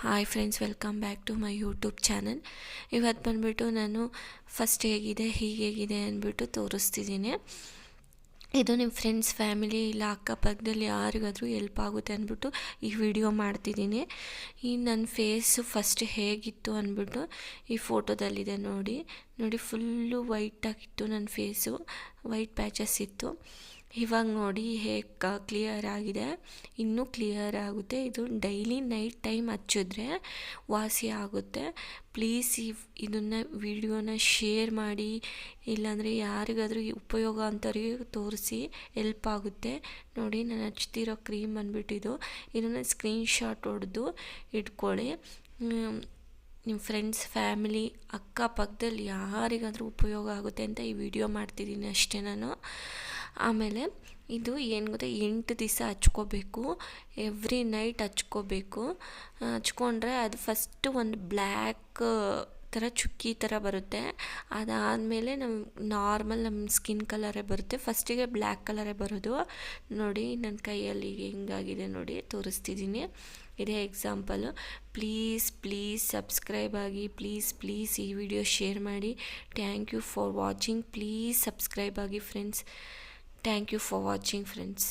Hi friends, welcome back to my YouTube channel. ಇವತ್ತು ಬಂದುಬಿಟ್ಟು ನಾನು ಫಸ್ಟ್ ಹೇಗಿದೆ ಹೀಗೇಗಿದೆ ಅಂದ್ಬಿಟ್ಟು ತೋರಿಸ್ತಿದ್ದೀನಿ. ಇದು ನಿಮ್ಮ ಫ್ರೆಂಡ್ಸ್, ಫ್ಯಾಮಿಲಿ ಇಲ್ಲ ಅಕ್ಕಪಕ್ಕದಲ್ಲಿ ಯಾರಿಗಾದರೂ ಹೆಲ್ಪ್ ಆಗುತ್ತೆ ಅಂದ್ಬಿಟ್ಟು ಈ ವಿಡಿಯೋ ಮಾಡ್ತಿದ್ದೀನಿ. ಈ ನನ್ನ ಫೇಸು ಫಸ್ಟ್ ಹೇಗಿತ್ತು ಅಂದ್ಬಿಟ್ಟು ಈ ಫೋಟೋದಲ್ಲಿದೆ ನೋಡಿ. ಫುಲ್ಲು ವೈಟಾಗಿತ್ತು ನನ್ನ ಫೇಸು, ವೈಟ್ ಪ್ಯಾಚಸ್ ಇತ್ತು. ಇವಾಗ ನೋಡಿ ಹೇಗೆ ಕ್ಲಿಯರ್ ಆಗಿದೆ, ಇನ್ನೂ ಕ್ಲಿಯರ್ ಆಗುತ್ತೆ. ಇದು ಡೈಲಿ ನೈಟ್ ಟೈಮ್ ಹಚ್ಚಿದ್ರೆ ವಾಸಿ ಆಗುತ್ತೆ. ಪ್ಲೀಸ್ ಇದನ್ನು ವಿಡಿಯೋನ ಶೇರ್ ಮಾಡಿ, ಇಲ್ಲಾಂದರೆ ಯಾರಿಗಾದರೂ ಉಪಯೋಗ ಅಂಥವ್ರಿಗೆ ತೋರಿಸಿ, ಹೆಲ್ಪ್ ಆಗುತ್ತೆ. ನೋಡಿ ನಾನು ಹಚ್ತಿರೋ ಕ್ರೀಮ್ ಬಂದುಬಿಟ್ಟಿದ್ದು, ಇದನ್ನು ಸ್ಕ್ರೀನ್ಶಾಟ್ ಹೊಡೆದು ಇಟ್ಕೊಳ್ಳಿ. ನಿಮ್ಮ ಫ್ರೆಂಡ್ಸ್, ಫ್ಯಾಮಿಲಿ, ಅಕ್ಕಪಕ್ಕದಲ್ಲಿ ಯಾರಿಗಾದರೂ ಉಪಯೋಗ ಆಗುತ್ತೆ ಅಂತ ಈ ವಿಡಿಯೋ ಮಾಡ್ತಿದ್ದೀನಿ ಅಷ್ಟೇ ನಾನು. ಆಮೇಲೆ ಇದು ಏನು ಗೊತ್ತಾ, 8 ದಿವಸ ಹಚ್ಕೋಬೇಕು. Every night ಹಚ್ಕೋಬೇಕು. ಹಚ್ಕೊಂಡ್ರೆ ಅದು ಫಸ್ಟು ಒಂದು ಬ್ಲ್ಯಾಕ್ ಥರ ಚುಕ್ಕಿ ಥರ ಬರುತ್ತೆ. ಅದಾದಮೇಲೆ ನಮ್ಮ ಸ್ಕಿನ್ ಕಲರೇ ಬರುತ್ತೆ. ಫಸ್ಟಿಗೆ ಬ್ಲ್ಯಾಕ್ ಕಲರೇ ಬರೋದು. ನೋಡಿ ನನ್ನ ಕೈಯಲ್ಲಿ ಹೆಂಗಾಗಿದೆ ನೋಡಿ, ತೋರಿಸ್ತಿದ್ದೀನಿ. ಇದೇ ಎಕ್ಸಾಂಪಲು. ಪ್ಲೀಸ್ ಸಬ್ಸ್ಕ್ರೈಬ್ ಆಗಿ, ಪ್ಲೀಸ್ ಈ ವಿಡಿಯೋ ಶೇರ್ ಮಾಡಿ. Thank you for watching. Please subscribe ಆಗಿ friends. Thank you for watching friends.